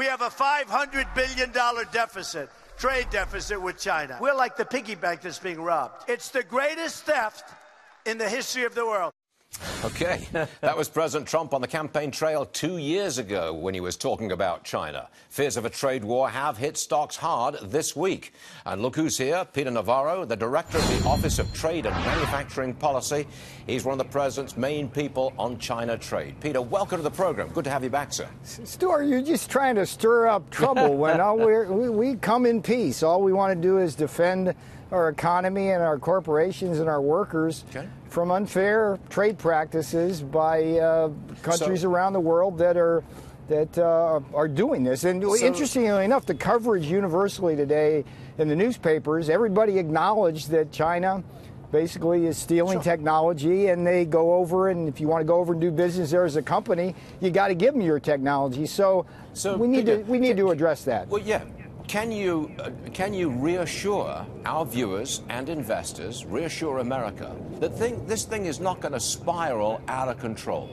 We have a $500 billion deficit, trade deficit with China. We're like the piggy bank that's being robbed. It's the greatest theft in the history of the world. Okay, that was President Trump on the campaign trail 2 years ago when he was talking about China. Fears of a trade war have hit stocks hard this week. And look who's here, Peter Navarro, the Director of the Office of Trade and Manufacturing Policy. He's one of the President's main people on China trade. Peter, welcome to the program. Good to have you back, sir. Stuart, you're just trying to stir up trouble when we come in peace. All we want to do is defend our economy and our corporations and our workers from unfair trade practices by countries around the world that are doing this. And interestingly enough, the coverage universally today in the newspapers, everybody acknowledged that China basically is stealing technology, and they go over, and if you want to go over and do business there as a company, you got to give them your technology. So we need to address that. Well, yeah. Can you reassure our viewers and investors, reassure America, that this thing is not going to spiral out of control?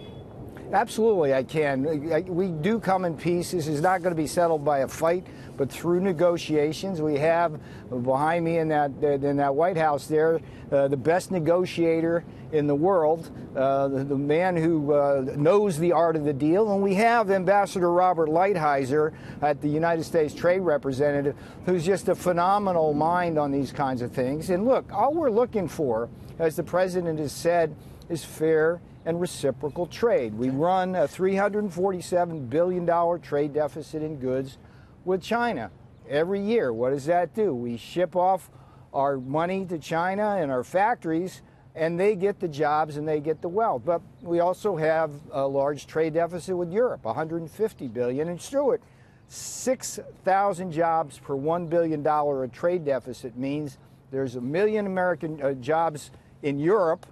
Absolutely, I can. We do come in peace. This is not going to be settled by a fight, but through negotiations. We have behind me in that White House there the best negotiator in the world, the man who knows the art of the deal, and we have Ambassador Robert Lighthizer at the United States Trade Representative, who's just a phenomenal mind on these kinds of things. And look, all we're looking for, as the President has said, is fair and reciprocal trade. We run a $347 billion trade deficit in goods with China every year. What does that do? We ship off our money to China and our factories, and they get the jobs and they get the wealth. But we also have a large trade deficit with Europe, $150 billion. And Stuart, 6,000 jobs per $1 billion a trade deficit means there's 1 million American jobs in Europe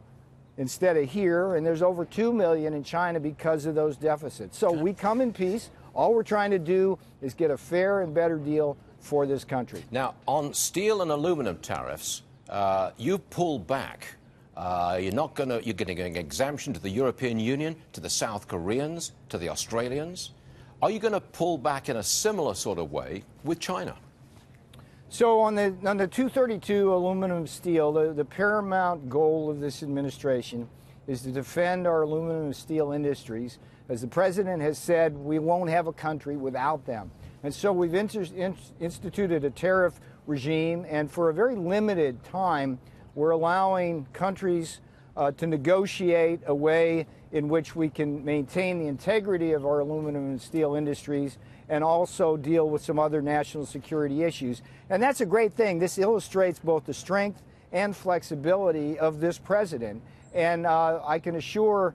instead of here, and there's over 2 million in China because of those deficits. So we come in peace. All we're trying to do is get a fair and better deal for this country. Now, on steel and aluminum tariffs, you pull back. You're getting an exemption to the European Union, to the South Koreans, to the Australians. Are you going to pull back in a similar sort of way with China? So on the 232 aluminum steel, the paramount goal of this administration is to defend our aluminum and steel industries. As the President has said, we won't have a country without them. And so we've instituted a tariff regime, and for a very limited time, we're allowing countries to negotiate a way in which we can maintain the integrity of our aluminum and steel industries and also deal with some other national security issues. And that's a great thing. This illustrates both the strength and flexibility of this president. And I can assure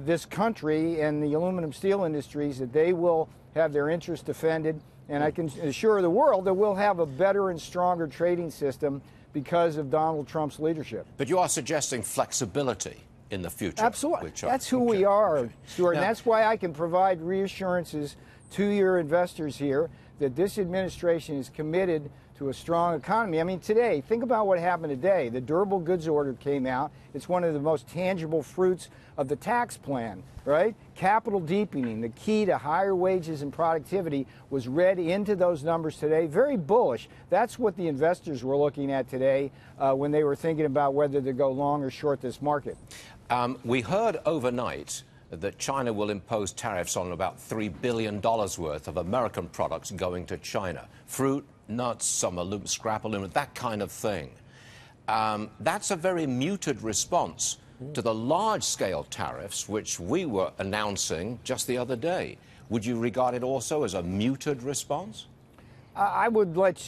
this country and the aluminum steel industries that they will have their interests defended. And I can assure the world that we'll have a better and stronger trading system because of Donald Trump's leadership. But you are suggesting flexibility in the future. Absolutely. That's who we are, Stuart. And that's why I can provide reassurances to your investors here that this administration is committed to a strong economy. I mean, today, think about what happened today. The durable goods order came out. It's one of the most tangible fruits of the tax plan, right? Capital deepening, the key to higher wages and productivity, was read into those numbers today. Very bullish. That's what the investors were looking at today when they were thinking about whether to go long or short this market. We heard overnight that China will impose tariffs on about $3 billion worth of American products going to China. Fruit, nuts, some scrap aluminum, that kind of thing. That's a very muted response to the large-scale tariffs which we were announcing just the other day. Would you regard it also as a muted response? I would let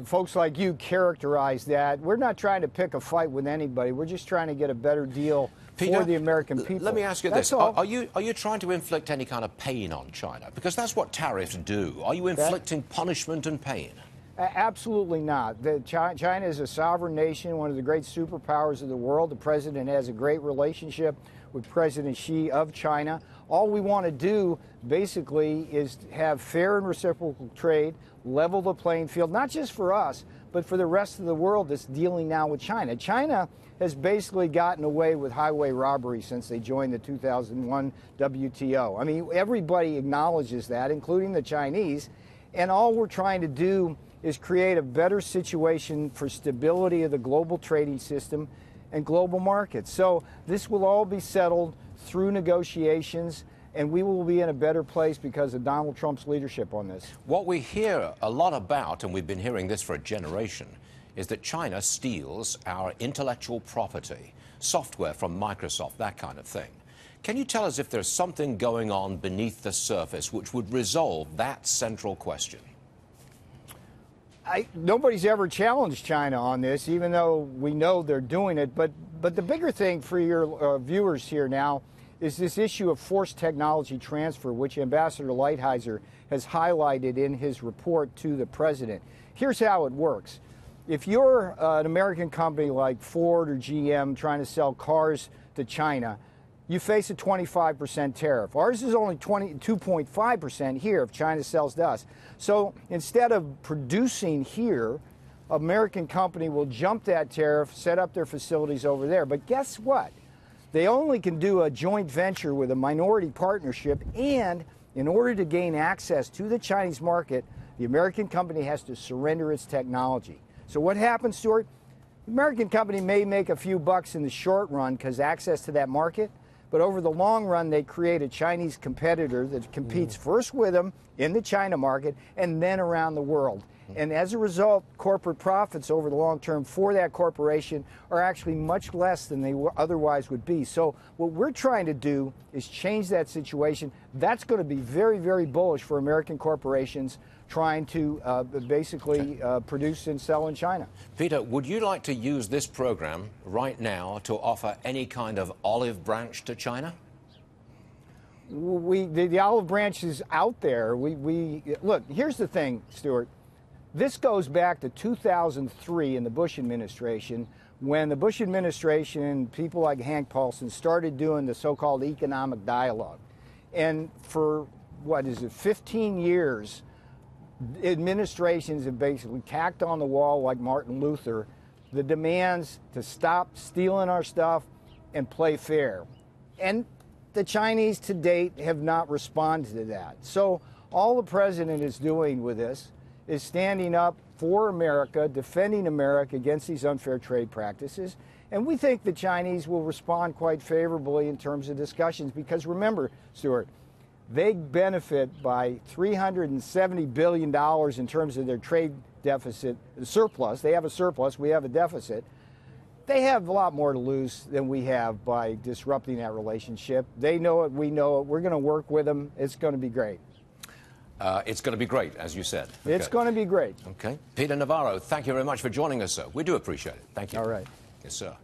folks like you characterize that. We're not trying to pick a fight with anybody. We're just trying to get a better deal for the American people. Let me ask you this. Are you trying to inflict any kind of pain on China? Because that's what tariffs do. Are you inflicting punishment and pain? Absolutely not. China is a sovereign nation, one of the great superpowers of the world. The President has a great relationship with President Xi of China. All we want to do basically is have fair and reciprocal trade, level the playing field, not just for us, but for the rest of the world that's dealing now with China. China has basically gotten away with highway robbery since they joined the 2001 WTO. I mean, everybody acknowledges that, including the Chinese, and all we're trying to do is create a better situation for stability of the global trading system and global markets. So this will all be settled through negotiations, and we will be in a better place because of Donald Trump's leadership on this. What we hear a lot about, and we've been hearing this for a generation, is that China steals our intellectual property, software from Microsoft, that kind of thing. Can you tell us if there's something going on beneath the surface which would resolve that central question? Nobody's ever challenged China on this, even though we know they're doing it. But the bigger thing for your viewers here now is this issue of forced technology transfer, which Ambassador Lighthizer has highlighted in his report to the president. Here's how it works. If you're an American company like Ford or GM trying to sell cars to China, you face a 25% tariff. Ours is only 2.5% here if China sells to us. So instead of producing here, an American company will jump that tariff, set up their facilities over there. But guess what? They only can do a joint venture with a minority partnership, and in order to gain access to the Chinese market, the American company has to surrender its technology. So what happens, Stuart? The American company may make a few bucks in the short run because access to that market, but over the long run, they create a Chinese competitor that competes first with them in the China market and then around the world. And as a result, corporate profits over the long term for that corporation are actually much less than they otherwise would be. So what we're trying to do is change that situation. That's going to be very, very bullish for American corporations trying to basically produce and sell in China. Peter, would you like to use this program right now to offer any kind of olive branch to China? The olive branch is out there. Look, here's the thing, Stuart. This goes back to 2003 in the Bush administration, when the Bush administration and people like Hank Paulson started doing the so-called economic dialogue. And for, 15 years, administrations have basically tacked on the wall, like Martin Luther, the demands to stop stealing our stuff and play fair. And the Chinese to date have not responded to that. So all the president is doing with this is standing up for America, defending America against these unfair trade practices. And we think the Chinese will respond quite favorably in terms of discussions, because remember, Stuart, they benefit by $370 billion in terms of their trade deficit, surplus. They have a surplus, we have a deficit. They have a lot more to lose than we have by disrupting that relationship. They know it, we know it. We're going to work with them. It's going to be great. It's going to be great, as you said. Okay. It's going to be great. Okay. Peter Navarro, thank you very much for joining us, sir. We do appreciate it. Thank you. All right. Yes, sir.